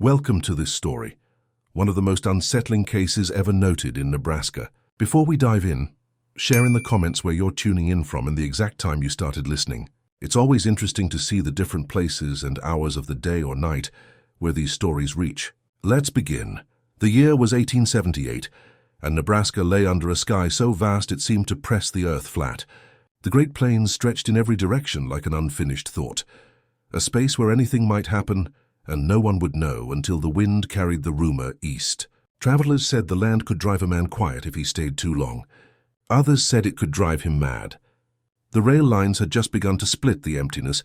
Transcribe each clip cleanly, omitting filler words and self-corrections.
Welcome to this story, one of the most unsettling cases ever noted in Nebraska. Before we dive in, share in the comments where you're tuning in from and the exact time you started listening. It's always interesting to see the different places and hours of the day or night where these stories reach. Let's begin. The year was 1878, and Nebraska lay under a sky so vast it seemed to press the earth flat. The Great Plains stretched in every direction like an unfinished thought, a space where anything might happen, and no one would know until the wind carried the rumor east. Travelers said the land could drive a man quiet if he stayed too long. Others said it could drive him mad. The rail lines had just begun to split the emptiness,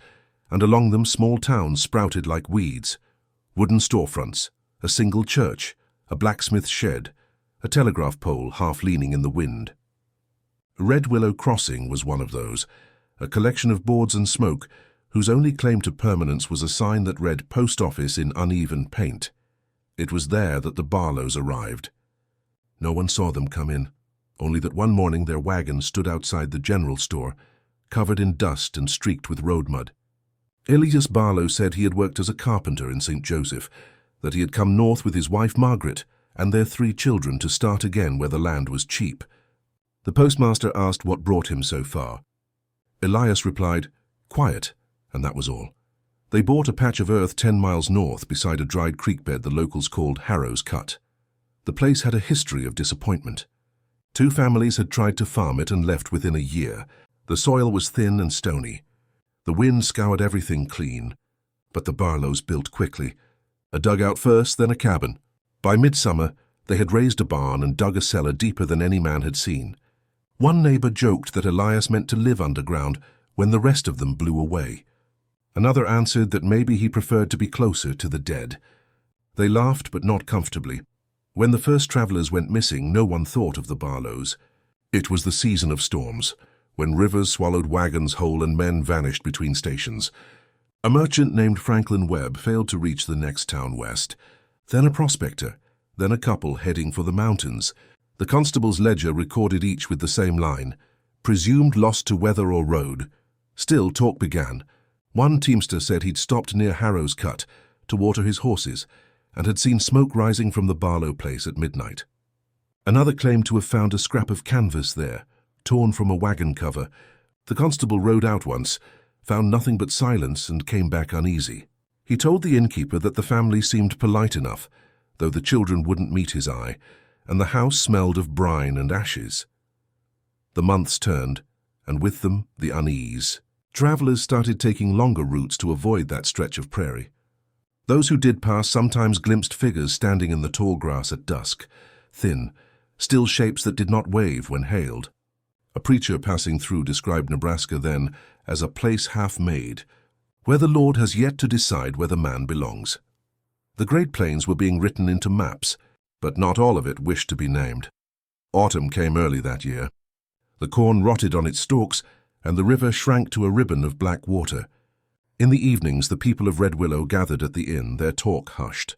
and along them small towns sprouted like weeds. Wooden storefronts, a single church, a blacksmith's shed, a telegraph pole half leaning in the wind. Red Willow Crossing was one of those, a collection of boards and smoke, whose only claim to permanence was a sign that read Post Office in uneven paint. It was there that the Barlows arrived. No one saw them come in, only that one morning their wagon stood outside the general store, covered in dust and streaked with road mud. Elias Barlow said he had worked as a carpenter in St. Joseph, that he had come north with his wife Margaret and their 3 children to start again where the land was cheap. The postmaster asked what brought him so far. Elias replied, "Quiet," and that was all. They bought a patch of earth 10 miles north beside a dried creek bed the locals called Harrow's Cut. The place had a history of disappointment. 2 families had tried to farm it and left within a year. The soil was thin and stony. The wind scoured everything clean. But the Barlows built quickly. A dugout first, then a cabin. By midsummer, they had raised a barn and dug a cellar deeper than any man had seen. One neighbor joked that Elias meant to live underground when the rest of them blew away. Another answered that maybe he preferred to be closer to the dead. They laughed, but not comfortably. When the first travelers went missing, no one thought of the Barlows. It was the season of storms, when rivers swallowed wagons whole and men vanished between stations. A merchant named Franklin Webb failed to reach the next town west. Then a prospector, then a couple heading for the mountains. The constable's ledger recorded each with the same line, "Presumed lost to weather or road." Still, talk began. One teamster said he'd stopped near Harrow's Cut to water his horses and had seen smoke rising from the Barlow place at midnight. Another claimed to have found a scrap of canvas there, torn from a wagon cover. The constable rode out once, found nothing but silence, and came back uneasy. He told the innkeeper that the family seemed polite enough, though the children wouldn't meet his eye, and the house smelled of brine and ashes. The months turned, and with them the unease. Travelers started taking longer routes to avoid that stretch of prairie. Those who did pass sometimes glimpsed figures standing in the tall grass at dusk, thin, still shapes that did not wave when hailed. A preacher passing through described Nebraska then as a place half-made, where the Lord has yet to decide where the man belongs. The Great Plains were being written into maps, but not all of it wished to be named. Autumn came early that year. The corn rotted on its stalks, and the river shrank to a ribbon of black water. In the evenings, the people of Red Willow gathered at the inn, their talk hushed.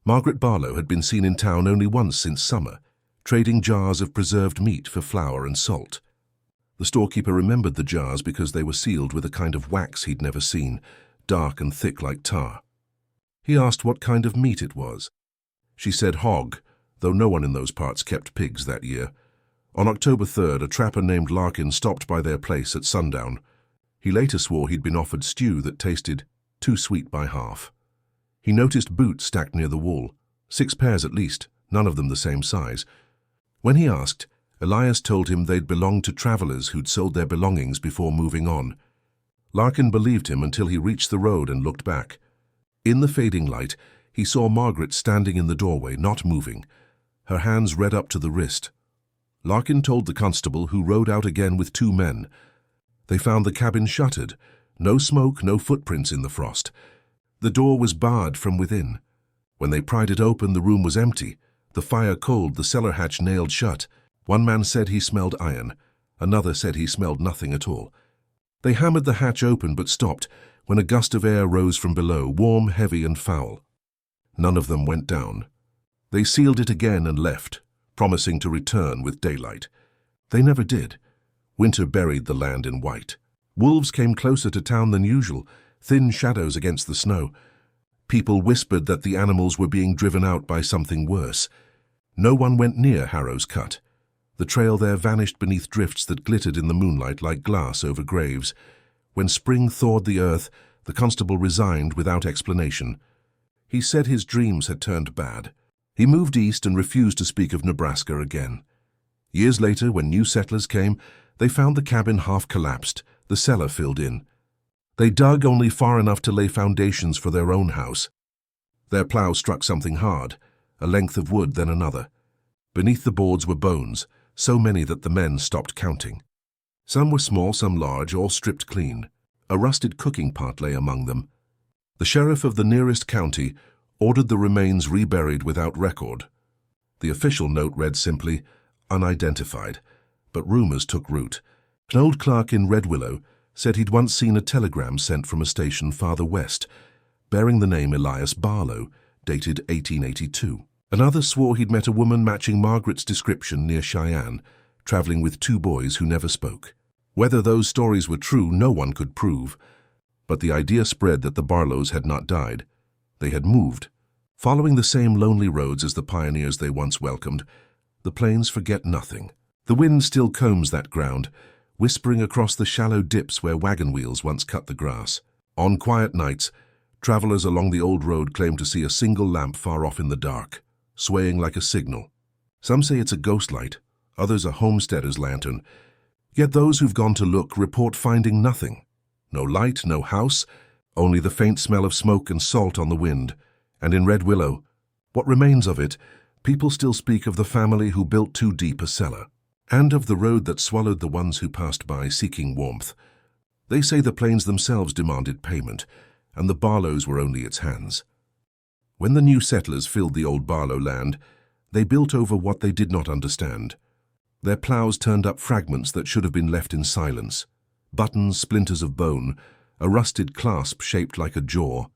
Margaret Barlow had been seen in town only once since summer, trading jars of preserved meat for flour and salt. The storekeeper remembered the jars because they were sealed with a kind of wax he'd never seen, dark and thick like tar. He asked what kind of meat it was. She said hog, though no one in those parts kept pigs that year. On October 3rd, a trapper named Larkin stopped by their place at sundown. He later swore he'd been offered stew that tasted too sweet by half. He noticed boots stacked near the wall, 6 pairs at least, none of them the same size. When he asked, Elias told him they'd belonged to travelers who'd sold their belongings before moving on. Larkin believed him until he reached the road and looked back. In the fading light, he saw Margaret standing in the doorway, not moving, her hands red up to the wrist. Larkin told the constable, who rode out again with 2 men. They found the cabin shuttered, no smoke, no footprints in the frost. The door was barred from within. When they pried it open, the room was empty, the fire cold, the cellar hatch nailed shut. One man said he smelled iron, another said he smelled nothing at all. They hammered the hatch open but stopped when a gust of air rose from below, warm, heavy and foul. None of them went down. They sealed it again and left, promising to return with daylight. They never did. Winter buried the land in white. Wolves came closer to town than usual, thin shadows against the snow. People whispered that the animals were being driven out by something worse. No one went near Harrow's cut. The trail there vanished beneath drifts that glittered in the moonlight like glass over graves. When spring thawed the earth, the constable resigned without explanation. He said his dreams had turned bad. He moved east and refused to speak of Nebraska again. Years later, when new settlers came, they found the cabin half collapsed, the cellar filled in. They dug only far enough to lay foundations for their own house. Their plow struck something hard, a length of wood, then another. Beneath the boards were bones, so many that the men stopped counting. Some were small, some large, all stripped clean. A rusted cooking pot lay among them. The sheriff of the nearest county ordered the remains reburied without record. The official note read simply, "Unidentified," but rumors took root. An old clerk in Red Willow said he'd once seen a telegram sent from a station farther west, bearing the name Elias Barlow, dated 1882. Another swore he'd met a woman matching Margaret's description near Cheyenne, traveling with two boys who never spoke. Whether those stories were true, no one could prove, but the idea spread that the Barlows had not died. They had moved, following the same lonely roads as the pioneers they once welcomed. The plains forget nothing. The wind still combs that ground, whispering across the shallow dips where wagon wheels once cut the grass. On quiet nights, travelers along the old road claim to see a single lamp far off in the dark, swaying like a signal. Some say it's a ghost light, others a homesteader's lantern. Yet those who've gone to look report finding nothing. No light, no house, only the faint smell of smoke and salt on the wind. And in Red Willow, what remains of it, people still speak of the family who built too deep a cellar, and of the road that swallowed the ones who passed by seeking warmth. They say the plains themselves demanded payment, and the Barlows were only its hands. When the new settlers filled the old Barlow land, they built over what they did not understand. Their plows turned up fragments that should have been left in silence. Buttons, splinters of bone, a rusted clasp shaped like a jaw.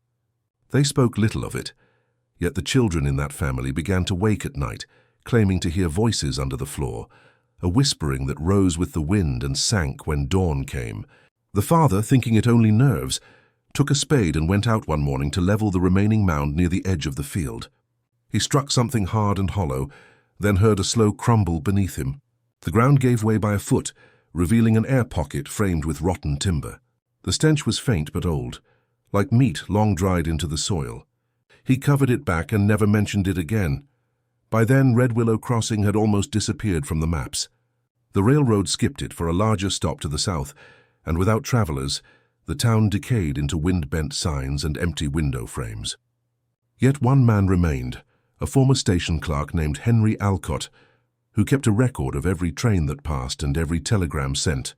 They spoke little of it, yet the children in that family began to wake at night, claiming to hear voices under the floor, a whispering that rose with the wind and sank when dawn came. The father, thinking it only nerves, took a spade and went out one morning to level the remaining mound near the edge of the field. He struck something hard and hollow, then heard a slow crumble beneath him. The ground gave way by a foot, revealing an air pocket framed with rotten timber. The stench was faint but old, like meat long dried into the soil. He covered it back and never mentioned it again. By then, Red Willow Crossing had almost disappeared from the maps. The railroad skipped it for a larger stop to the south, and without travelers, the town decayed into wind-bent signs and empty window frames. Yet one man remained, a former station clerk named Henry Alcott, who kept a record of every train that passed and every telegram sent.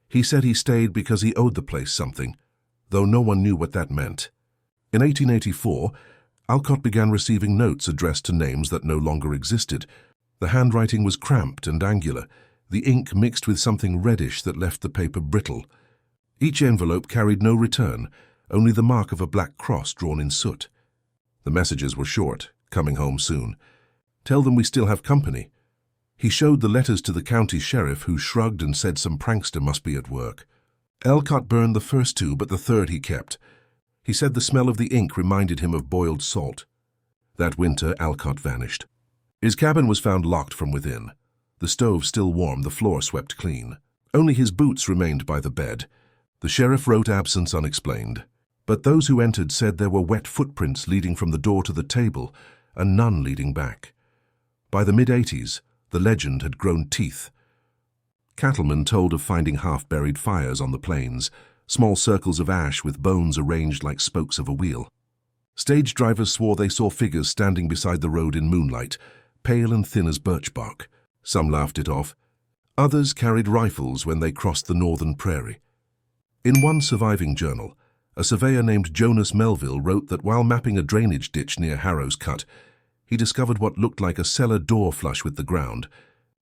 He said he stayed because he owed the place something, though no one knew what that meant. In 1884, Alcott began receiving notes addressed to names that no longer existed. The handwriting was cramped and angular, the ink mixed with something reddish that left the paper brittle. Each envelope carried no return, only the mark of a black cross drawn in soot. The messages were short, coming home soon. Tell them we still have company. He showed the letters to the county sheriff, who shrugged and said some prankster must be at work. Alcott burned the first two, but the third he kept. He said the smell of the ink reminded him of boiled salt. That winter, Alcott vanished. His cabin was found locked from within. The stove still warm, the floor swept clean. Only his boots remained by the bed. The sheriff wrote absence unexplained. But those who entered said there were wet footprints leading from the door to the table, and none leading back. By the mid-80s, the legend had grown teeth. Cattlemen told of finding half-buried fires on the plains, small circles of ash with bones arranged like spokes of a wheel. Stage drivers swore they saw figures standing beside the road in moonlight, pale and thin as birch bark. Some laughed it off. Others carried rifles when they crossed the northern prairie. In one surviving journal, a surveyor named Jonas Melville wrote that while mapping a drainage ditch near Harrow's cut, he discovered what looked like a cellar door flush with the ground,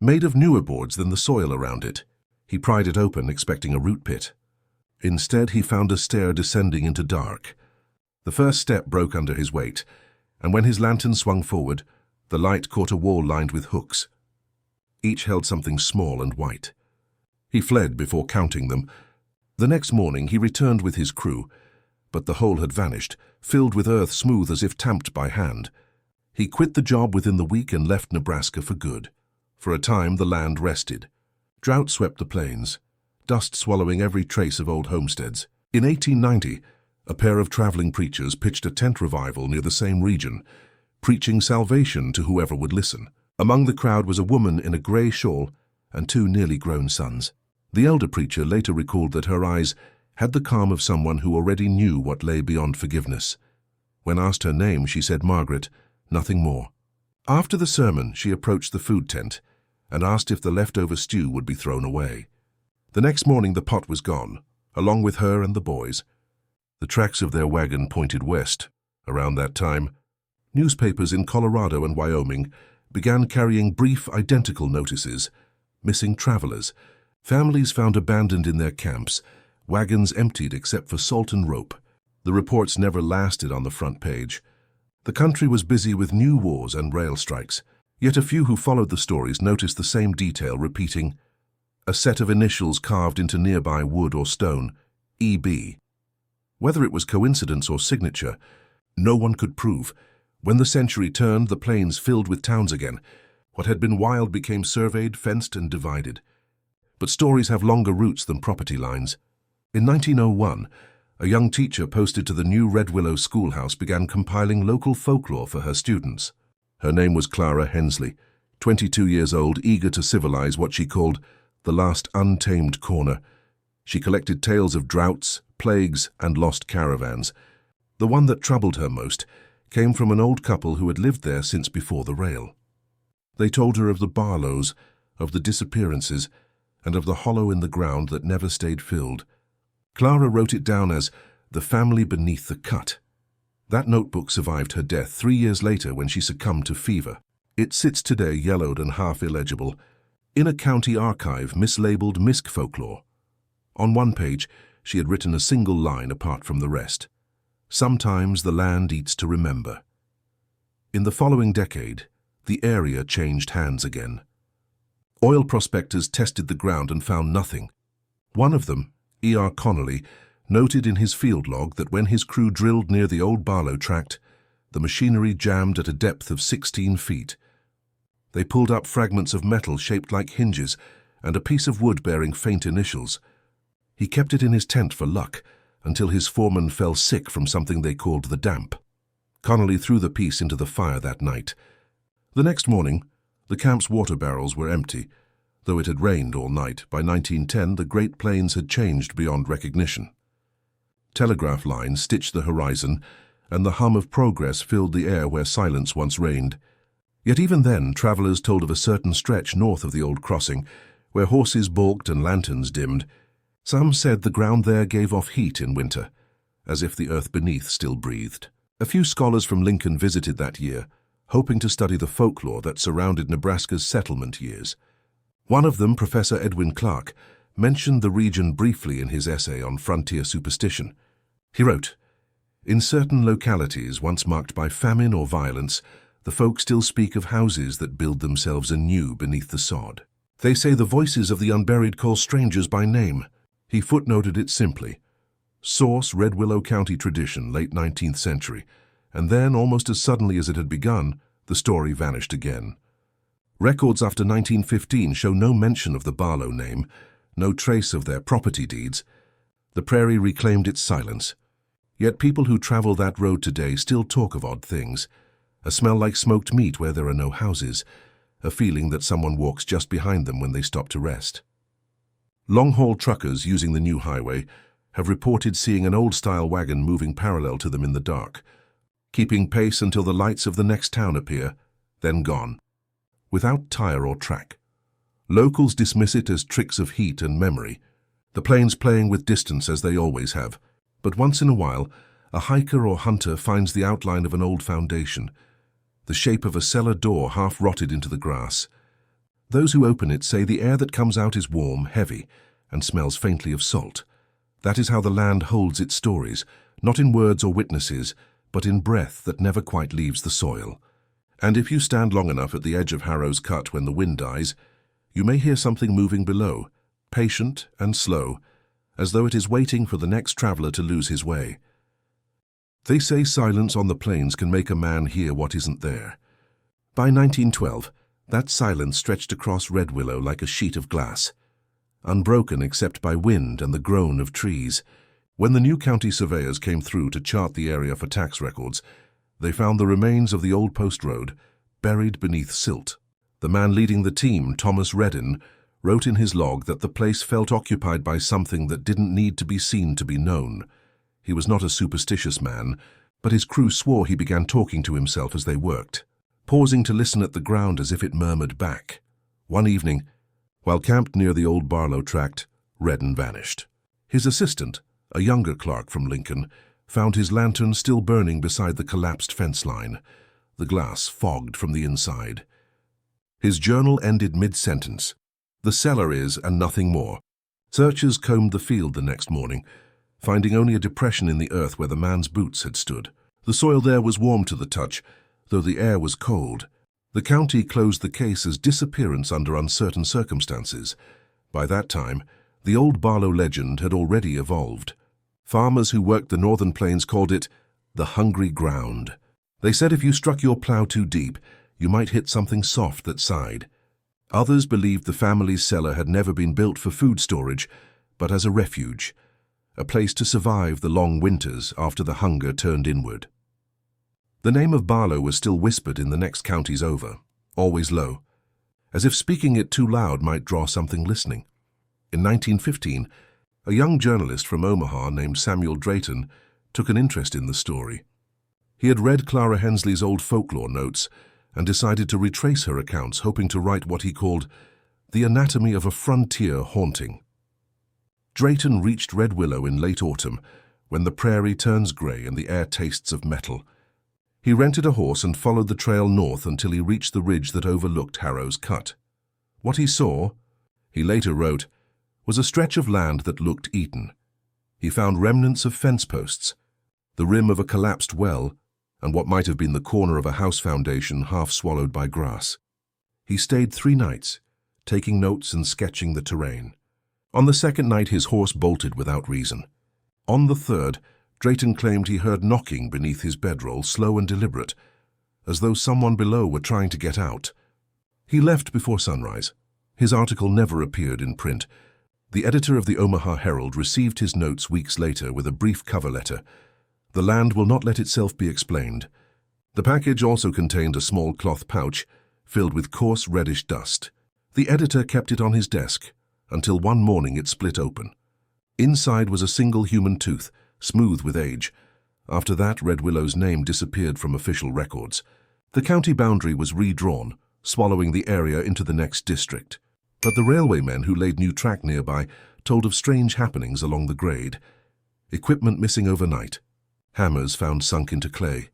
made of newer boards than the soil around it. He pried it open, expecting a root pit. Instead, he found a stair descending into dark. The first step broke under his weight, and when his lantern swung forward, the light caught a wall lined with hooks. Each held something small and white. He fled before counting them. The next morning, he returned with his crew. but the hole had vanished, filled with earth smooth as if tamped by hand. He quit the job within the week and left Nebraska for good. For a time, the land rested. Drought swept the plains, dust swallowing every trace of old homesteads. In 1890, a pair of traveling preachers pitched a tent revival near the same region, preaching salvation to whoever would listen. Among the crowd was a woman in a grey shawl and two nearly grown sons. The elder preacher later recalled that her eyes had the calm of someone who already knew what lay beyond forgiveness. When asked her name, she said Margaret, nothing more. After the sermon, she approached the food tent and asked if the leftover stew would be thrown away. The next morning the pot was gone, along with her and the boys. The tracks of their wagon pointed west. Around that time, newspapers in Colorado and Wyoming began carrying brief, identical notices: missing travelers, families found abandoned in their camps, wagons emptied except for salt and rope. The reports never lasted on the front page. The country was busy with new wars and rail strikes, yet a few who followed the stories noticed the same detail repeating: a set of initials carved into nearby wood or stone, EB. Whether it was coincidence or signature, no one could prove. When the century turned, the plains filled with towns again. What had been wild became surveyed, fenced, and divided. But stories have longer roots than property lines. In 1901, a young teacher posted to the new Red Willow schoolhouse began compiling local folklore for her students. Her name was Clara Hensley, 22 years old, eager to civilize what she called the last untamed corner. She collected tales of droughts, plagues, and lost caravans. The one that troubled her most came from an old couple who had lived there since before the rail. They told her of the Barlows, of the disappearances, and of the hollow in the ground that never stayed filled. Clara wrote it down as the family beneath the cut. That notebook survived her death 3 years later when she succumbed to fever. It sits today yellowed and half illegible in a county archive mislabeled Misc Folklore. On one page, she had written a single line apart from the rest: sometimes the land eats to remember. In the following decade, the area changed hands again. Oil prospectors tested the ground and found nothing. One of them, E.R. Connolly, noted in his field log that when his crew drilled near the old Barlow tract, the machinery jammed at a depth of 16 feet. They pulled up fragments of metal shaped like hinges and a piece of wood bearing faint initials. He kept it in his tent for luck until his foreman fell sick from something they called the damp. Connolly threw the piece into the fire that night. The next morning, the camp's water barrels were empty. Though it had rained all night, by 1910 the Great Plains had changed beyond recognition. Telegraph lines stitched the horizon, and the hum of progress filled the air where silence once reigned. Yet even then, travelers told of a certain stretch north of the old crossing, where horses balked and lanterns dimmed. Some said the ground there gave off heat in winter, as if the earth beneath still breathed. A few scholars from Lincoln visited that year, hoping to study the folklore that surrounded Nebraska's settlement years. One of them, Professor Edwin Clark, mentioned the region briefly in his essay on frontier superstition. He wrote, "In certain localities once marked by famine or violence, the folk still speak of houses that build themselves anew beneath the sod. They say the voices of the unburied call strangers by name." He footnoted it simply. Source: Red Willow County tradition, late 19th century. And then, almost as suddenly as it had begun, the story vanished again. Records after 1915 show no mention of the Barlow name, no trace of their property deeds. The prairie reclaimed its silence. Yet people who travel that road today still talk of odd things. A smell like smoked meat where there are no houses. A feeling that someone walks just behind them when they stop to rest. Long-haul truckers using the new highway have reported seeing an old-style wagon moving parallel to them in the dark, keeping pace until the lights of the next town appear, then gone, without tire or track. Locals dismiss it as tricks of heat and memory, the plains playing with distance as they always have. But once in a while, a hiker or hunter finds the outline of an old foundation, the shape of a cellar door half rotted into the grass. Those who open it say the air that comes out is warm, heavy, and smells faintly of salt. That is how the land holds its stories, not in words or witnesses, but in breath that never quite leaves the soil. And if you stand long enough at the edge of Harrow's cut when the wind dies, you may hear something moving below, patient and slow, as though it is waiting for the next traveler to lose his way. They say silence on the plains can make a man hear what isn't there. By 1912, that silence stretched across Red Willow like a sheet of glass, unbroken except by wind and the groan of trees. When the new county surveyors came through to chart the area for tax records, they found the remains of the old post road buried beneath silt. The man leading the team, Thomas Reddin, wrote in his log that the place felt occupied by something that didn't need to be seen to be known. He was not a superstitious man, but his crew swore he began talking to himself as they worked, pausing to listen at the ground as if it murmured back. One evening, while camped near the old Barlow tract, Reddin vanished. His assistant, a younger clerk from Lincoln, found his lantern still burning beside the collapsed fence line, the glass fogged from the inside. His journal ended mid-sentence. "The cellar is, and nothing more." Searchers combed the field the next morning, finding only a depression in the earth where the man's boots had stood. The soil there was warm to the touch, though the air was cold. The county closed the case as disappearance under uncertain circumstances. By that time, the old Barlow legend had already evolved. Farmers who worked the northern plains called it the hungry ground. They said if you struck your plow too deep, you might hit something soft that sighed. Others believed the family's cellar had never been built for food storage, but as a refuge, a place to survive the long winters after the hunger turned inward. The name of Barlow was still whispered in the next counties over, always low, as if speaking it too loud might draw something listening. In 1915, a young journalist from Omaha named Samuel Drayton took an interest in the story. He had read Clara Hensley's old folklore notes and decided to retrace her accounts, hoping to write what he called the anatomy of a frontier haunting. Drayton reached Red Willow in late autumn, when the prairie turns grey and the air tastes of metal. He rented a horse and followed the trail north until he reached the ridge that overlooked Harrow's cut. What he saw, he later wrote, was a stretch of land that looked eaten. He found remnants of fence posts, the rim of a collapsed well, and what might have been the corner of a house foundation half swallowed by grass. He stayed 3 nights, taking notes and sketching the terrain. On the second night his horse bolted without reason. On the third, Drayton claimed he heard knocking beneath his bedroll, slow and deliberate, as though someone below were trying to get out. He left before sunrise. His article never appeared in print. The editor of the Omaha Herald received his notes weeks later with a brief cover letter. "The land will not let itself be explained." The package also contained a small cloth pouch filled with coarse reddish dust. The editor kept it on his desk until one morning it split open. Inside was a single human tooth, smooth with age. After that, Red Willow's name disappeared from official records. The county boundary was redrawn, swallowing the area into the next district. But the railwaymen who laid new track nearby told of strange happenings along the grade. Equipment missing overnight, hammers found sunk into clay,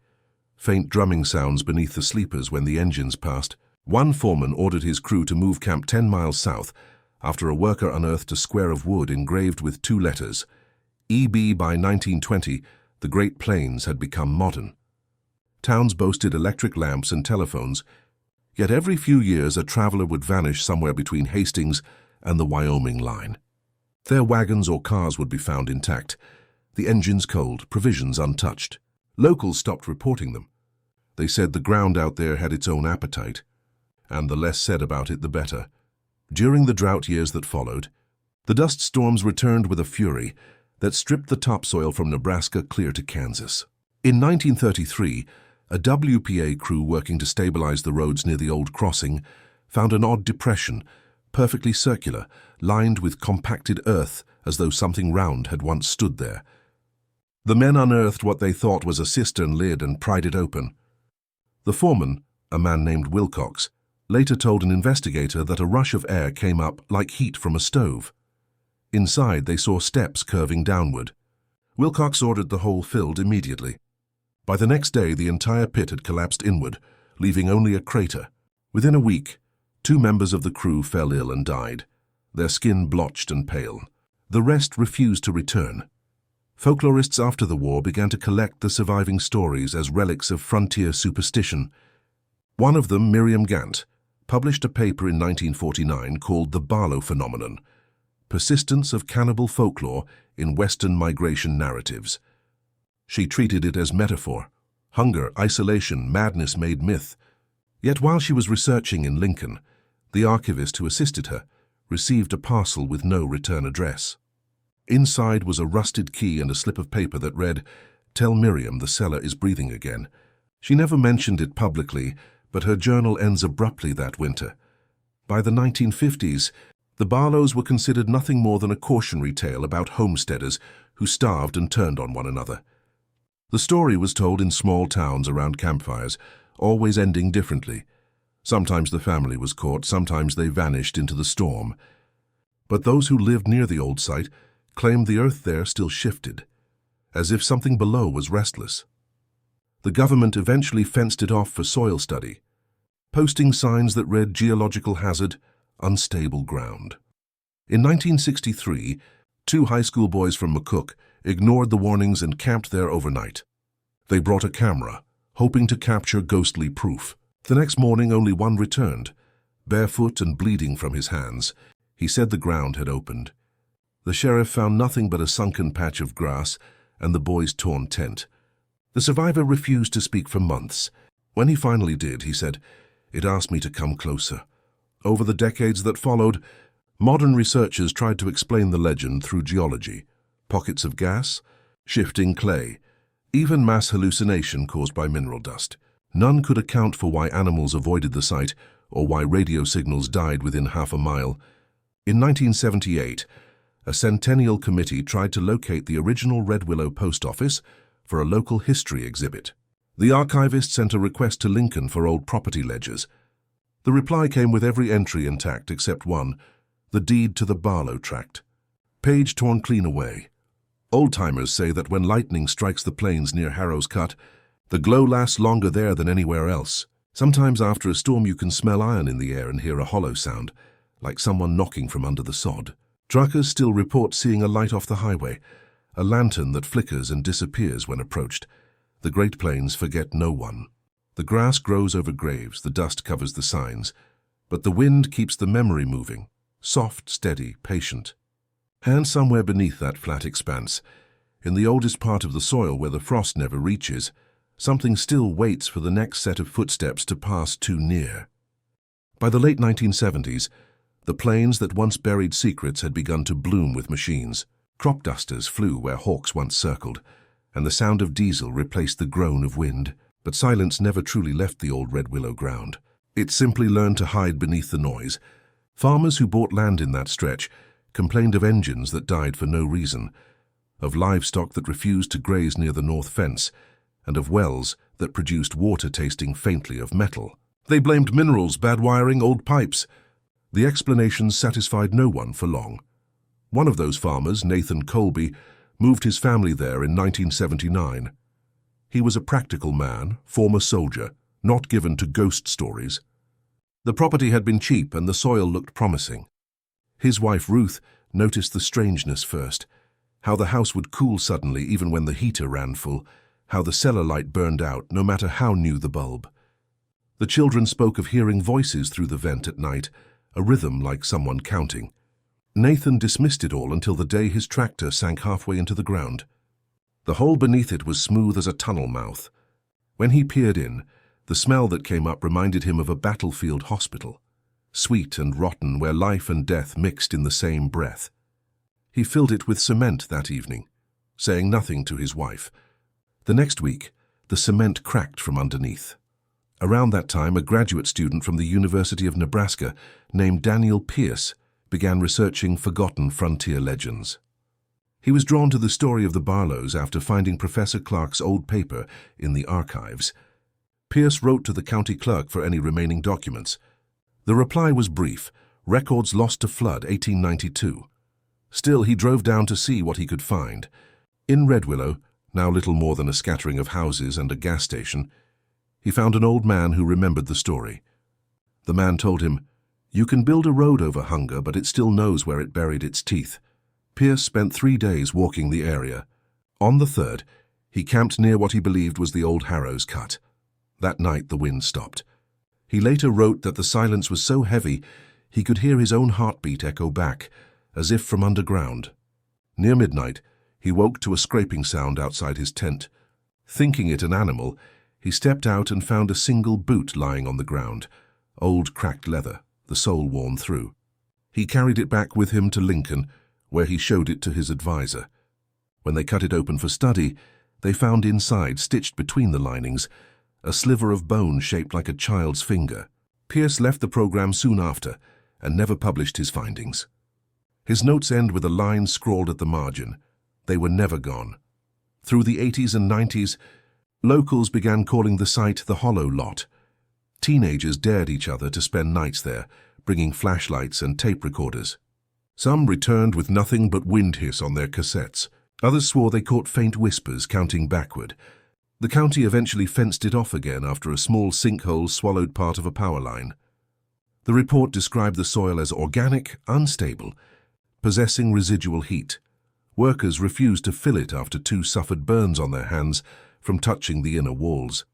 faint drumming sounds beneath the sleepers when the engines passed. One foreman ordered his crew to move camp 10 miles south after a worker unearthed a square of wood engraved with 2 letters. EB. By 1920, the Great Plains had become modern. Towns boasted electric lamps and telephones, yet every few years a traveler would vanish somewhere between Hastings and the Wyoming line. Their wagons or cars would be found intact, the engines cold, provisions untouched. Locals stopped reporting them. They said the ground out there had its own appetite, and the less said about it the better. During the drought years that followed, the dust storms returned with a fury that stripped the topsoil from Nebraska clear to Kansas. In 1933, a WPA crew working to stabilize the roads near the old crossing found an odd depression, perfectly circular, lined with compacted earth as though something round had once stood there. The men unearthed what they thought was a cistern lid and pried it open. The foreman, a man named Wilcox, later told an investigator that a rush of air came up like heat from a stove. Inside, they saw steps curving downward. Wilcox ordered the hole filled immediately. By the next day, the entire pit had collapsed inward, leaving only a crater. Within a week, 2 members of the crew fell ill and died, their skin blotched and pale. The rest refused to return. Folklorists after the war began to collect the surviving stories as relics of frontier superstition. One of them, Miriam Gant, published a paper in 1949 called The Barlow Phenomenon, Persistence of Cannibal Folklore in Western Migration Narratives. She treated it as metaphor. Hunger, isolation, madness made myth. Yet while she was researching in Lincoln, the archivist who assisted her received a parcel with no return address. Inside was a rusted key and a slip of paper that read, "Tell Miriam the cellar is breathing again." She never mentioned it publicly, but her journal ends abruptly that winter. By the 1950s, the Barlows were considered nothing more than a cautionary tale about homesteaders who starved and turned on one another. The story was told in small towns around campfires, always ending differently. Sometimes the family was caught, sometimes they vanished into the storm. But those who lived near the old site claimed the earth there still shifted, as if something below was restless. The government eventually fenced it off for soil study, posting signs that read geological hazard, unstable ground. In 1963, 2 high school boys from McCook ignored the warnings and camped there overnight. They brought a camera, hoping to capture ghostly proof. The next morning, only one returned, barefoot and bleeding from his hands. He said the ground had opened. The sheriff found nothing but a sunken patch of grass and the boy's torn tent. The survivor refused to speak for months. When he finally did, he said, "It asked me to come closer." Over the decades that followed, modern researchers tried to explain the legend through geology, pockets of gas, shifting clay, even mass hallucination caused by mineral dust. None could account for why animals avoided the site or why radio signals died within half a mile. In 1978, a centennial committee tried to locate the original Red Willow post office for a local history exhibit. The archivist sent a request to Lincoln for old property ledgers. The reply came with every entry intact except one, the deed to the Barlow tract. Page torn clean away. Old-timers say that when lightning strikes the plains near Harrow's Cut, the glow lasts longer there than anywhere else. Sometimes after a storm you can smell iron in the air and hear a hollow sound, like someone knocking from under the sod. Truckers still report seeing a light off the highway, a lantern that flickers and disappears when approached. The Great Plains forget no one. The grass grows over graves, the dust covers the signs, but the wind keeps the memory moving, soft, steady, patient. And somewhere beneath that flat expanse, in the oldest part of the soil where the frost never reaches, something still waits for the next set of footsteps to pass too near. By the late 1970s, the plains that once buried secrets had begun to bloom with machines. Crop dusters flew where hawks once circled, and the sound of diesel replaced the groan of wind. But silence never truly left the old Red Willow ground. It simply learned to hide beneath the noise. Farmers who bought land in that stretch complained of engines that died for no reason, of livestock that refused to graze near the north fence, and of wells that produced water tasting faintly of metal. They blamed minerals, bad wiring, old pipes. The explanations satisfied no one for long. One of those farmers, Nathan Colby, moved his family there in 1979. He was a practical man, former soldier, not given to ghost stories. The property had been cheap and the soil looked promising. His wife Ruth noticed the strangeness first, how the house would cool suddenly even when the heater ran full, how the cellar light burned out no matter how new the bulb. The children spoke of hearing voices through the vent at night, a rhythm like someone counting. Nathan dismissed it all until the day his tractor sank halfway into the ground. The hole beneath it was smooth as a tunnel mouth. When he peered in, the smell that came up reminded him of a battlefield hospital, sweet and rotten where life and death mixed in the same breath. He filled it with cement that evening, saying nothing to his wife. The next week, the cement cracked from underneath. Around that time, a graduate student from the University of Nebraska named Daniel Pierce began researching forgotten frontier legends. He was drawn to the story of the Barlows after finding Professor Clark's old paper in the archives. Pierce wrote to the county clerk for any remaining documents. The reply was brief: records lost to flood, 1892. Still, he drove down to see what he could find. In Red Willow, now little more than a scattering of houses and a gas station, he found an old man who remembered the story. The man told him, "You can build a road over hunger, but it still knows where it buried its teeth." Pierce spent 3 days walking the area. On the third, he camped near what he believed was the old Harrow's Cut. That night the wind stopped. He later wrote that the silence was so heavy he could hear his own heartbeat echo back, as if from underground. Near midnight, he woke to a scraping sound outside his tent, Thinking it an animal, he stepped out and found a single boot lying on the ground, old cracked leather, the sole worn through. He carried it back with him to Lincoln, where he showed it to his advisor. When they cut it open for study, they found inside, stitched between the linings, a sliver of bone shaped like a child's finger. Pierce left the program soon after and never published his findings. His notes end with a line scrawled at the margin. They were never gone. Through the 80s and 90s, locals began calling the site the Hollow Lot. Teenagers dared each other to spend nights there, bringing flashlights and tape recorders. Some returned with nothing but wind hiss on their cassettes. Others swore they caught faint whispers counting backward. The county eventually fenced it off again after a small sinkhole swallowed part of a power line. The report described the soil as organic, unstable, possessing residual heat. Workers refused to fill it after 2 suffered burns on their hands from touching the inner walls.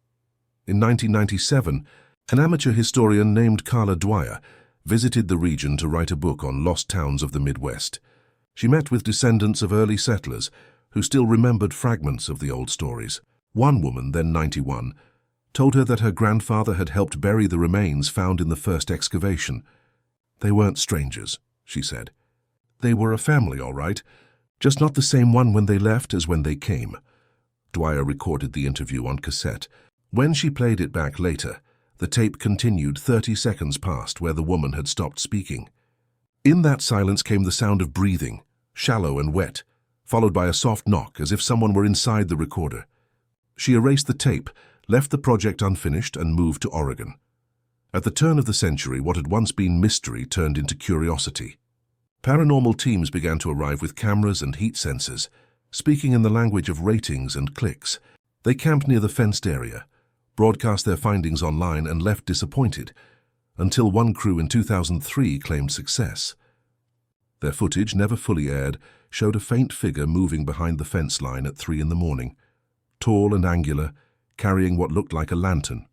In 1997, an amateur historian named Carla Dwyer visited the region to write a book on lost towns of the Midwest. She met with descendants of early settlers who still remembered fragments of the old stories. One woman, then 91, told her that her grandfather had helped bury the remains found in the first excavation. They weren't strangers, she said. They were a family, all right, just not the same one when they left as when they came. Dwyer recorded the interview on cassette. When she played it back later, the tape continued 30 seconds past where the woman had stopped speaking. In that silence came the sound of breathing, shallow and wet, followed by a soft knock as if someone were inside the recorder. She erased the tape, left the project unfinished, and moved to Oregon. At the turn of the century, what had once been mystery turned into curiosity. Paranormal teams began to arrive with cameras and heat sensors, speaking in the language of ratings and clicks. They camped near the fenced area, broadcast their findings online, and left disappointed, until one crew in 2003 claimed success. Their footage, never fully aired, showed a faint figure moving behind the fence line at 3 in the morning, tall and angular, carrying what looked like a lantern.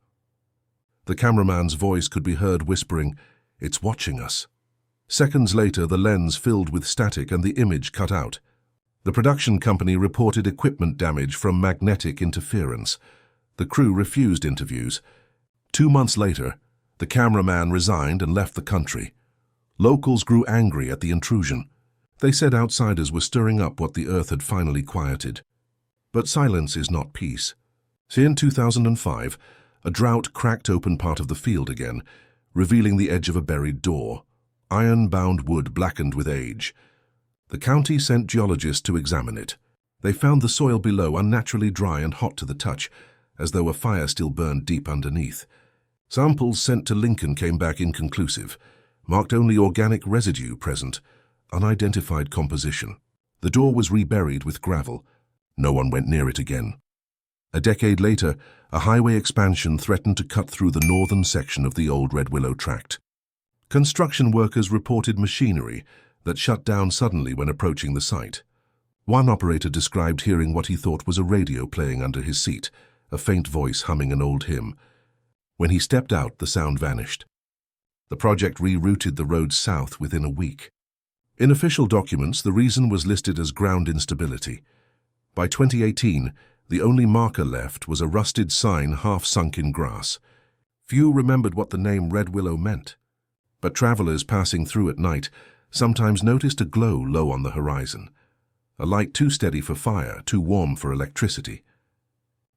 The cameraman's voice could be heard whispering, "It's watching us." Seconds later, the lens filled with static and the image cut out. The production company reported equipment damage from magnetic interference. The crew refused interviews. 2 months later, the cameraman resigned and left the country. Locals grew angry at the intrusion. They said outsiders were stirring up what the earth had finally quieted. But silence is not peace. In 2005, a drought cracked open part of the field again, revealing the edge of a buried door, iron-bound wood blackened with age. The county sent geologists to examine it. They found the soil below unnaturally dry and hot to the touch, as though a fire still burned deep underneath. Samples sent to Lincoln came back inconclusive, marked only organic residue present, unidentified composition. The door was reburied with gravel. No one went near it again. A decade later, a highway expansion threatened to cut through the northern section of the old Red Willow Tract. Construction workers reported machinery that shut down suddenly when approaching the site. One operator described hearing what he thought was a radio playing under his seat, a faint voice humming an old hymn. When he stepped out, the sound vanished. The project rerouted the road south within a week. In official documents, the reason was listed as ground instability. By 2018, the only marker left was a rusted sign half sunk in grass. Few remembered what the name Red Willow meant, but travelers passing through at night sometimes noticed a glow low on the horizon, a light too steady for fire, too warm for electricity.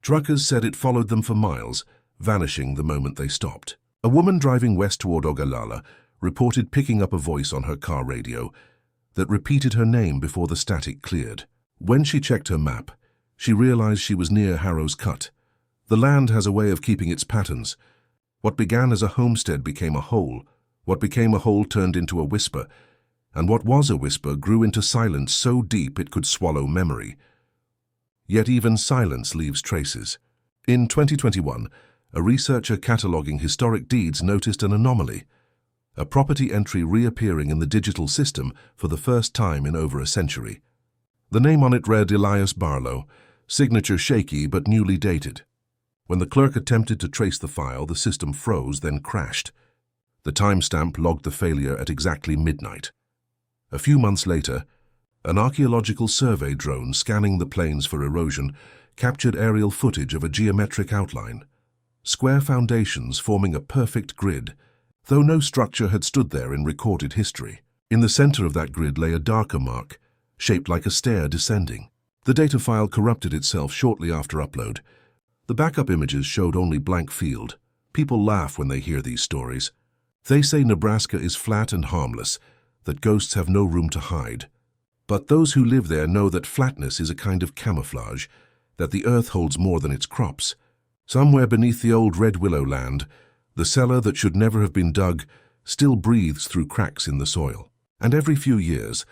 Truckers said it followed them for miles, vanishing the moment they stopped. A woman driving west toward Ogallala reported picking up a voice on her car radio that repeated her name before the static cleared. When she checked her map, she realized she was near Harrow's Cut. The land has a way of keeping its patterns. What began as a homestead became a hole. What became a hole turned into a whisper. And what was a whisper grew into silence so deep it could swallow memory. Yet even silence leaves traces. In 2021, a researcher cataloging historic deeds noticed an anomaly. A property entry reappearing in the digital system for the first time in over a century. The name on it read Elias Barlow, signature shaky but newly dated. When the clerk attempted to trace the file, the system froze, then crashed. The timestamp logged the failure at exactly midnight. A few months later, an archaeological survey drone scanning the plains for erosion captured aerial footage of a geometric outline, square foundations forming a perfect grid, though no structure had stood there in recorded history. In the center of that grid lay a darker mark, shaped like a stair descending. The data file corrupted itself shortly after upload. The backup images showed only blank field. People laugh when they hear these stories. They say Nebraska is flat and harmless, that ghosts have no room to hide. But those who live there know that flatness is a kind of camouflage, that the earth holds more than its crops. Somewhere beneath the old red willow land, the cellar that should never have been dug still breathes through cracks in the soil. And every few years,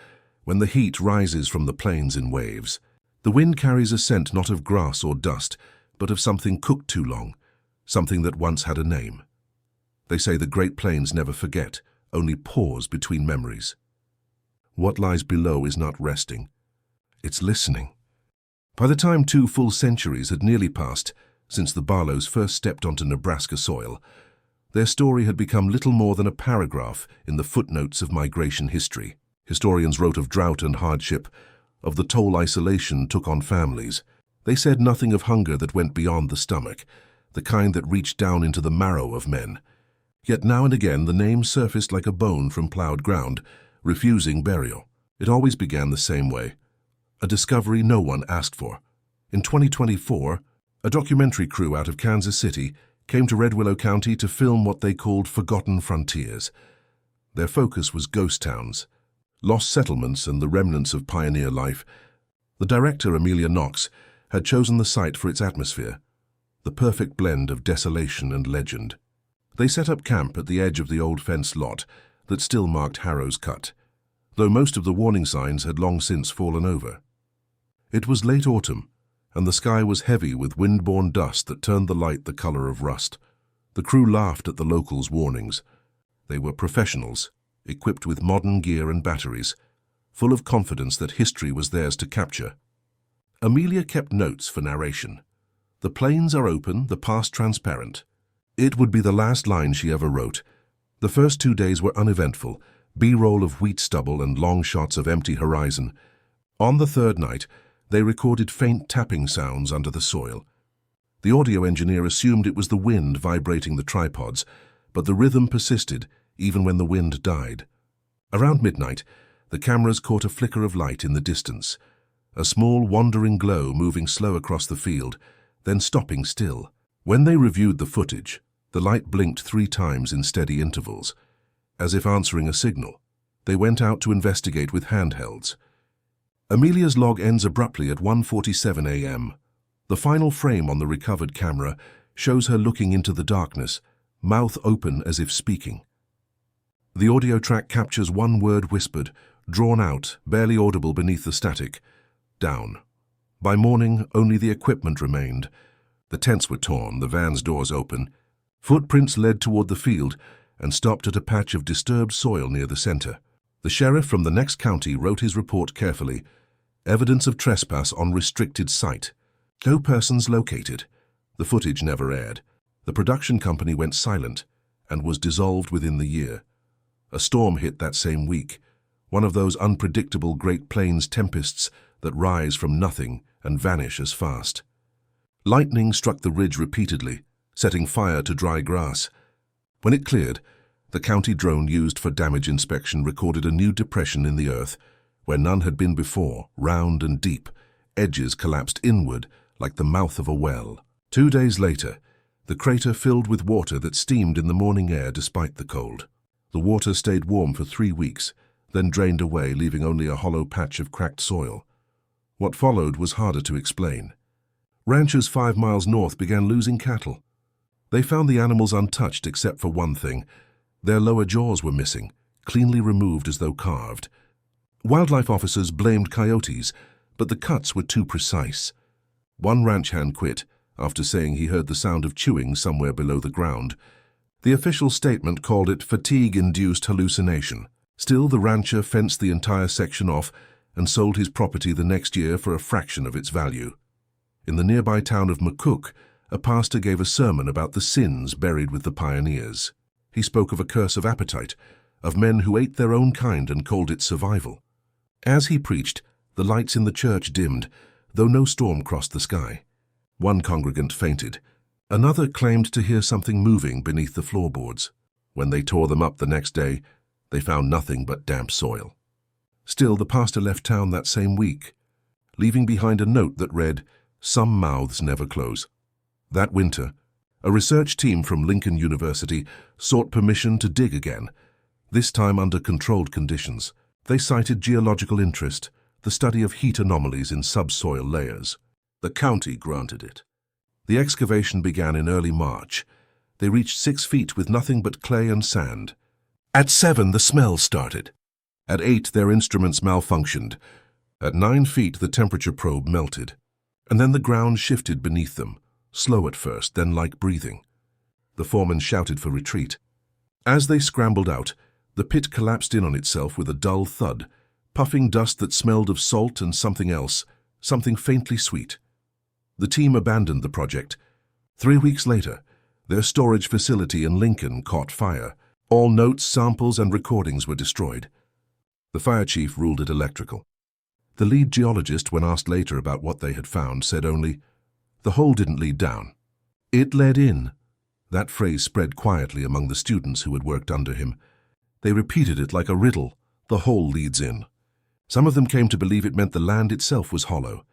when the heat rises from the plains in waves, the wind carries a scent not of grass or dust, but of something cooked too long, something that once had a name. They say the Great Plains never forget, only pause between memories. What lies below is not resting, it's listening. By the time 2 full centuries had nearly passed since the Barlows first stepped onto Nebraska soil, their story had become little more than a paragraph in the footnotes of migration history. Historians wrote of drought and hardship, of the toll isolation took on families. They said nothing of hunger that went beyond the stomach, the kind that reached down into the marrow of men. Yet now and again the name surfaced like a bone from plowed ground, refusing burial. It always began the same way. A discovery no one asked for. In 2024, a documentary crew out of Kansas City came to Red Willow County to film what they called Forgotten Frontiers. Their focus was ghost towns, lost settlements and the remnants of pioneer life. The director, Amelia Knox, had chosen the site for its atmosphere, the perfect blend of desolation and legend. They set up camp at the edge of the old fenced lot that still marked Harrow's cut, though most of the warning signs had long since fallen over. It was late autumn, and the sky was heavy with wind-borne dust that turned the light the color of rust. The crew laughed at the locals' warnings. They were professionals, equipped with modern gear and batteries, full of confidence that history was theirs to capture. Amelia kept notes for narration. The plains are open, the past transparent. It would be the last line she ever wrote. The first 2 days were uneventful, B-roll of wheat stubble and long shots of empty horizon. On the third night, they recorded faint tapping sounds under the soil. The audio engineer assumed it was the wind vibrating the tripods, but the rhythm persisted even when the wind died. Around midnight, the cameras caught a flicker of light in the distance, a small wandering glow moving slow across the field, then stopping still. When they reviewed the footage, the light blinked 3 times in steady intervals, as if answering a signal. They went out to investigate with handhelds. Amelia's log ends abruptly at 1:47 a.m. The final frame on the recovered camera shows her looking into the darkness, mouth open as if speaking. The audio track captures one word whispered, drawn out, barely audible beneath the static: down. By morning, only the equipment remained. The tents were torn, the van's doors open. Footprints led toward the field and stopped at a patch of disturbed soil near the center. The sheriff from the next county wrote his report carefully. Evidence of trespass on restricted site. No persons located. The footage never aired. The production company went silent and was dissolved within the year. A storm hit that same week, one of those unpredictable Great Plains tempests that rise from nothing and vanish as fast. Lightning struck the ridge repeatedly, setting fire to dry grass. When it cleared, the county drone used for damage inspection recorded a new depression in the earth, where none had been before, round and deep, edges collapsed inward like the mouth of a well. 2 days later, the crater filled with water that steamed in the morning air despite the cold. The water stayed warm for 3 weeks, then drained away, leaving only a hollow patch of cracked soil. What followed was harder to explain. Ranchers 5 miles north began losing cattle. They found the animals untouched except for one thing. Their lower jaws were missing, cleanly removed as though carved. Wildlife officers blamed coyotes, but the cuts were too precise. One ranch hand quit after saying he heard the sound of chewing somewhere below the ground. The official statement called it fatigue-induced hallucination. Still, the rancher fenced the entire section off and sold his property the next year for a fraction of its value. In the nearby town of McCook, a pastor gave a sermon about the sins buried with the pioneers. He spoke of a curse of appetite, of men who ate their own kind and called it survival. As he preached, the lights in the church dimmed, though no storm crossed the sky. One congregant fainted. Another claimed to hear something moving beneath the floorboards. When they tore them up the next day, they found nothing but damp soil. Still, the pastor left town that same week, leaving behind a note that read, "Some mouths never close." That winter, a research team from Lincoln University sought permission to dig again, this time under controlled conditions. They cited geological interest, the study of heat anomalies in subsoil layers. The county granted it. The excavation began in early March. They reached 6 feet with nothing but clay and sand. At 7, the smell started. At 8, their instruments malfunctioned. At 9 feet, the temperature probe melted. And then the ground shifted beneath them, slow at first, then like breathing. The foreman shouted for retreat. As they scrambled out, the pit collapsed in on itself with a dull thud, puffing dust that smelled of salt and something else, something faintly sweet. The team abandoned the project. 3 weeks later, their storage facility in Lincoln caught fire. All notes, samples, and recordings were destroyed. The fire chief ruled it electrical. The lead geologist, when asked later about what they had found, said only, "The hole didn't lead down. It led in." That phrase spread quietly among the students who had worked under him. They repeated it like a riddle, "The hole leads in." Some of them came to believe it meant the land itself was hollow,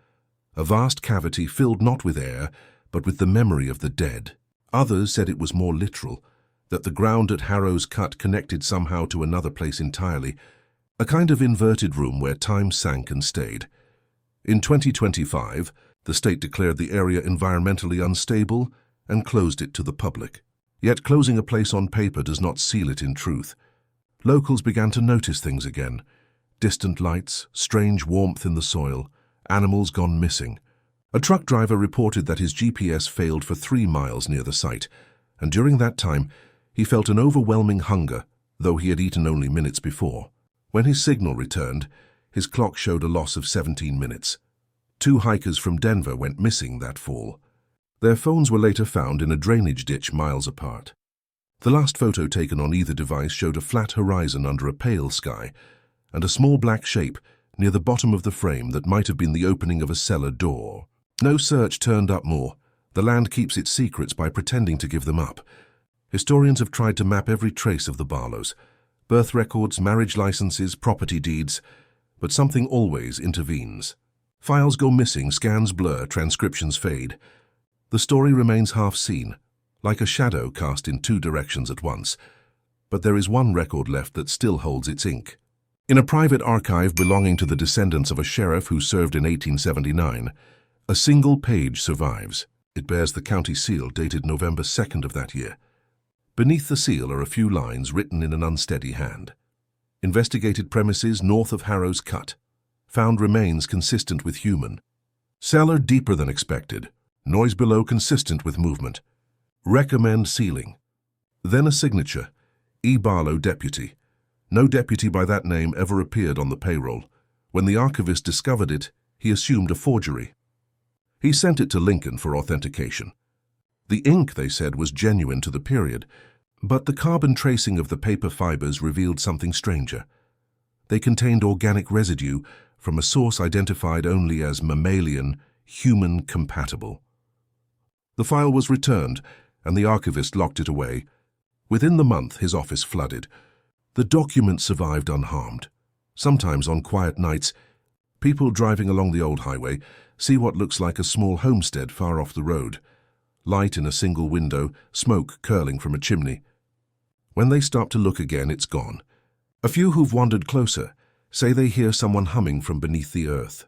a vast cavity filled not with air, but with the memory of the dead. Others said it was more literal, that the ground at Harrow's cut connected somehow to another place entirely, a kind of inverted room where time sank and stayed. In 2025, the state declared the area environmentally unstable and closed it to the public. Yet closing a place on paper does not seal it in truth. Locals began to notice things again. Distant lights, strange warmth in the soil, animals gone missing. A truck driver reported that his GPS failed for 3 miles near the site, and during that time, he felt an overwhelming hunger, though he had eaten only minutes before. When his signal returned, his clock showed a loss of 17 minutes. 2 hikers from Denver went missing that fall. Their phones were later found in a drainage ditch miles apart. The last photo taken on either device showed a flat horizon under a pale sky, and a small black shape near the bottom of the frame that might have been the opening of a cellar door. No search turned up more. The land keeps its secrets by pretending to give them up. Historians have tried to map every trace of the Barlows: birth records, marriage licenses, property deeds, but something always intervenes. Files go missing, scans blur, transcriptions fade. The story remains half-seen, like a shadow cast in 2 directions at once, but there is one record left that still holds its ink. In a private archive belonging to the descendants of a sheriff who served in 1879, a single page survives. It bears the county seal dated November 2nd of that year. Beneath the seal are a few lines written in an unsteady hand. Investigated premises north of Harrow's cut. Found remains consistent with human. Cellar deeper than expected. Noise below consistent with movement. Recommend sealing. Then a signature. E. Barlow, deputy. No deputy by that name ever appeared on the payroll. When the archivist discovered it, he assumed a forgery. He sent it to Lincoln for authentication. The ink, they said, was genuine to the period, but the carbon tracing of the paper fibers revealed something stranger. They contained organic residue from a source identified only as mammalian, human compatible. The file was returned, and the archivist locked it away. Within the month, his office flooded. The document survived unharmed. Sometimes on quiet nights, people driving along the old highway see what looks like a small homestead far off the road. Light in a single window, smoke curling from a chimney. When they stop to look again, it's gone. A few who've wandered closer say they hear someone humming from beneath the earth.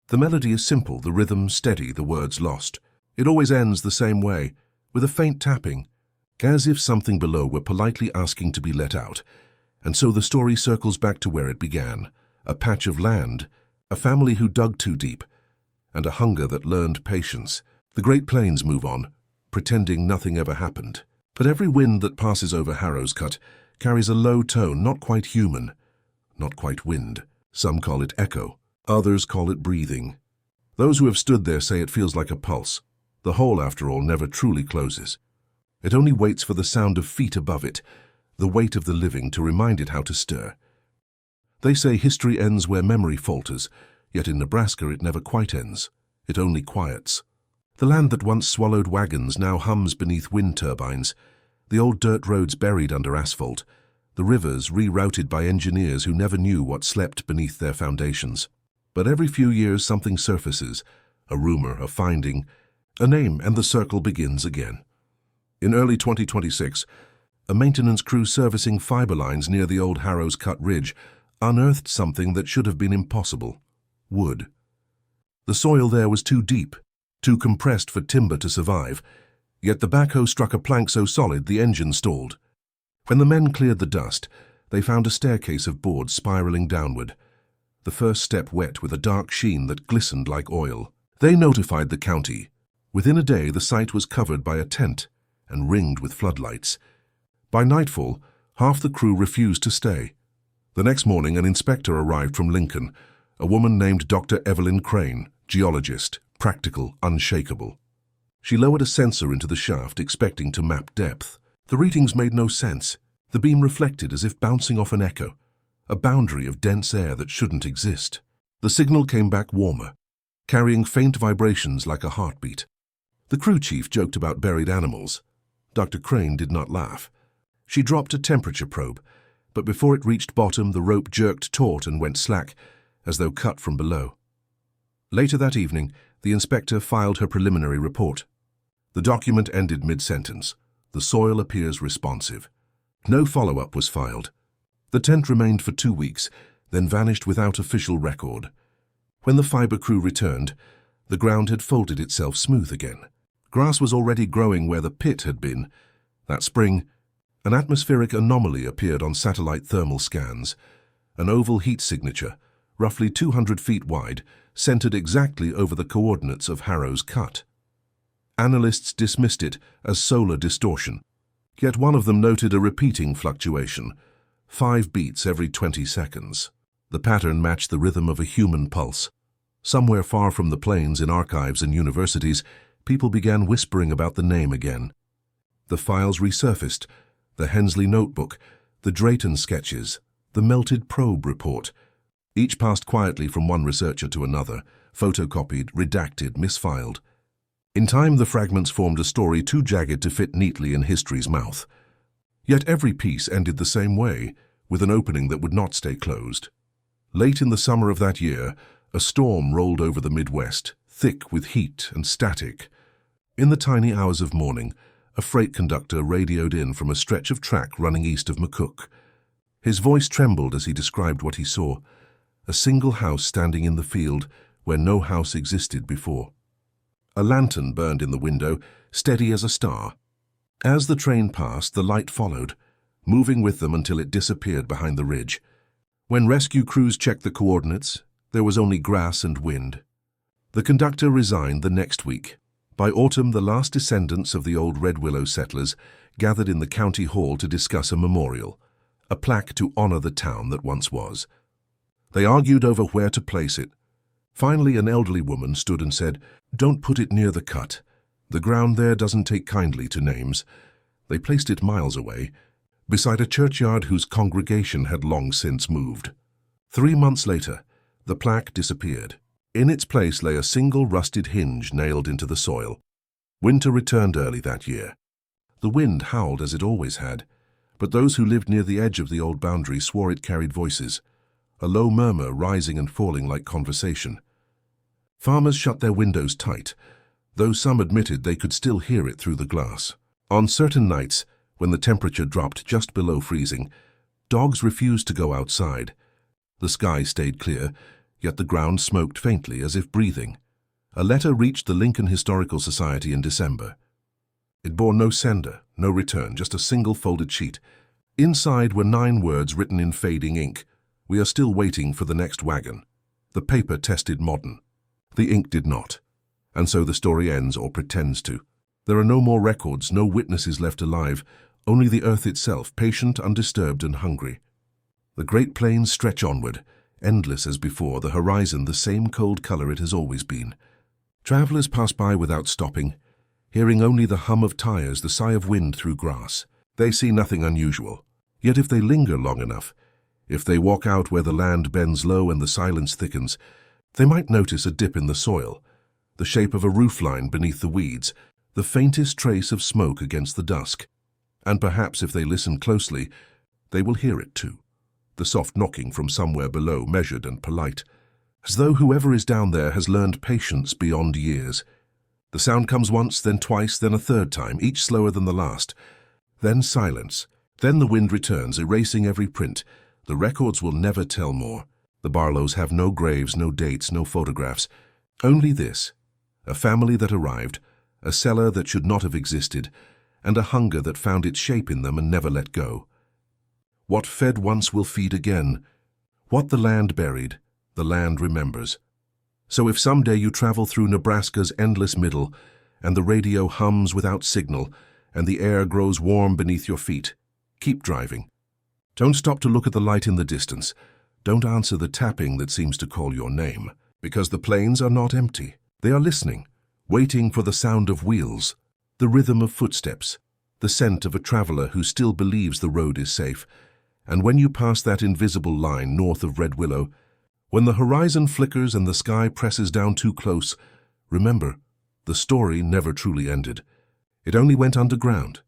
The melody is simple, the rhythm steady, the words lost. It always ends the same way, with a faint tapping, as if something below were politely asking to be let out. And so the story circles back to where it began: a patch of land, a family who dug too deep, and a hunger that learned patience. The Great Plains move on, pretending nothing ever happened. But every wind that passes over Harrow's cut carries a low tone, not quite human, not quite wind. Some call it echo, others call it breathing. Those who have stood there say it feels like a pulse. The hole, after all, never truly closes. It only waits for the sound of feet above it, the weight of the living to remind it how to stir. They say history ends where memory falters, yet in Nebraska it never quite ends. It only quiets. The land that once swallowed wagons now hums beneath wind turbines, the old dirt roads buried under asphalt, the rivers rerouted by engineers who never knew what slept beneath their foundations. But every few years something surfaces, a rumor, a finding, a name, and the circle begins again. In early 2026, a maintenance crew servicing fiber lines near the old Harrow's Cut Ridge unearthed something that should have been impossible: wood. The soil there was too deep, too compressed for timber to survive, yet the backhoe struck a plank so solid the engine stalled. When the men cleared the dust, they found a staircase of boards spiraling downward, the first step wet with a dark sheen that glistened like oil. They notified the county. Within a day, the site was covered by a tent and ringed with floodlights. By nightfall, half the crew refused to stay. The next morning, an inspector arrived from Lincoln, a woman named Dr. Evelyn Crane, geologist, practical, unshakable. She lowered a sensor into the shaft, expecting to map depth. The readings made no sense. The beam reflected as if bouncing off an echo, a boundary of dense air that shouldn't exist. The signal came back warmer, carrying faint vibrations like a heartbeat. The crew chief joked about buried animals. Dr. Crane did not laugh. She dropped a temperature probe, but before it reached bottom, the rope jerked taut and went slack, as though cut from below. Later that evening, the inspector filed her preliminary report. The document ended mid-sentence. The soil appears responsive. No follow-up was filed. The tent remained for 2 weeks, then vanished without official record. When the fiber crew returned, the ground had folded itself smooth again. Grass was already growing where the pit had been. That spring, an atmospheric anomaly appeared on satellite thermal scans, an oval heat signature, roughly 200 feet wide, centered exactly over the coordinates of Harrow's Cut. Analysts dismissed it as solar distortion, yet one of them noted a repeating fluctuation, 5 beats every 20 seconds. The pattern matched the rhythm of a human pulse. Somewhere far from the plains, in archives and universities, people began whispering about the name again. The files resurfaced: the Hensley notebook, the Drayton sketches, the melted probe report. Each passed quietly from one researcher to another, photocopied, redacted, misfiled. In time, the fragments formed a story too jagged to fit neatly in history's mouth. Yet every piece ended the same way, with an opening that would not stay closed. Late in the summer of that year, a storm rolled over the Midwest, thick with heat and static. In the tiny hours of morning, a freight conductor radioed in from a stretch of track running east of McCook. His voice trembled as he described what he saw: a single house standing in the field where no house existed before. A lantern burned in the window, steady as a star. As the train passed, the light followed, moving with them until it disappeared behind the ridge. When rescue crews checked the coordinates, there was only grass and wind. The conductor resigned the next week. By autumn, the last descendants of the old Red Willow settlers gathered in the county hall to discuss a memorial, a plaque to honor the town that once was. They argued over where to place it. Finally, an elderly woman stood and said, "Don't put it near the cut. The ground there doesn't take kindly to names." They placed it miles away, beside a churchyard whose congregation had long since moved. 3 months later, the plaque disappeared. In its place lay a single rusted hinge nailed into the soil. Winter returned early that year. The wind howled as it always had, but those who lived near the edge of the old boundary swore it carried voices, a low murmur rising and falling like conversation. Farmers shut their windows tight, though some admitted they could still hear it through the glass. On certain nights, when the temperature dropped just below freezing, dogs refused to go outside. The sky stayed clear, yet the ground smoked faintly as if breathing. A letter reached the Lincoln Historical Society in December. It bore no sender, no return, just a single folded sheet. Inside were 9 words written in fading ink: "We are still waiting for the next wagon." The paper tested modern. The ink did not. And so the story ends, or pretends to. There are no more records, no witnesses left alive, only the earth itself, patient, undisturbed, and hungry. The Great Plains stretch onward, endless as before, the horizon the same cold color it has always been. Travelers pass by without stopping, hearing only the hum of tires, the sigh of wind through grass. They see nothing unusual. Yet if they linger long enough, if they walk out where the land bends low and the silence thickens, they might notice a dip in the soil, the shape of a roofline beneath the weeds, the faintest trace of smoke against the dusk. And perhaps if they listen closely, they will hear it too. The soft knocking from somewhere below, measured and polite, as though whoever is down there has learned patience beyond years. The sound comes once, then twice, then a third time, each slower than the last. Then silence. Then the wind returns, erasing every print. The records will never tell more. The Barlows have no graves, no dates, no photographs. Only this: a family that arrived, a cellar that should not have existed, and a hunger that found its shape in them and never let go. What fed once will feed again. What the land buried, the land remembers. So if someday you travel through Nebraska's endless middle, and the radio hums without signal, and the air grows warm beneath your feet, keep driving. Don't stop to look at the light in the distance. Don't answer the tapping that seems to call your name, because the plains are not empty. They are listening, waiting for the sound of wheels, the rhythm of footsteps, the scent of a traveler who still believes the road is safe. And when you pass that invisible line north of Red Willow, when the horizon flickers and the sky presses down too close, remember, the story never truly ended. It only went underground.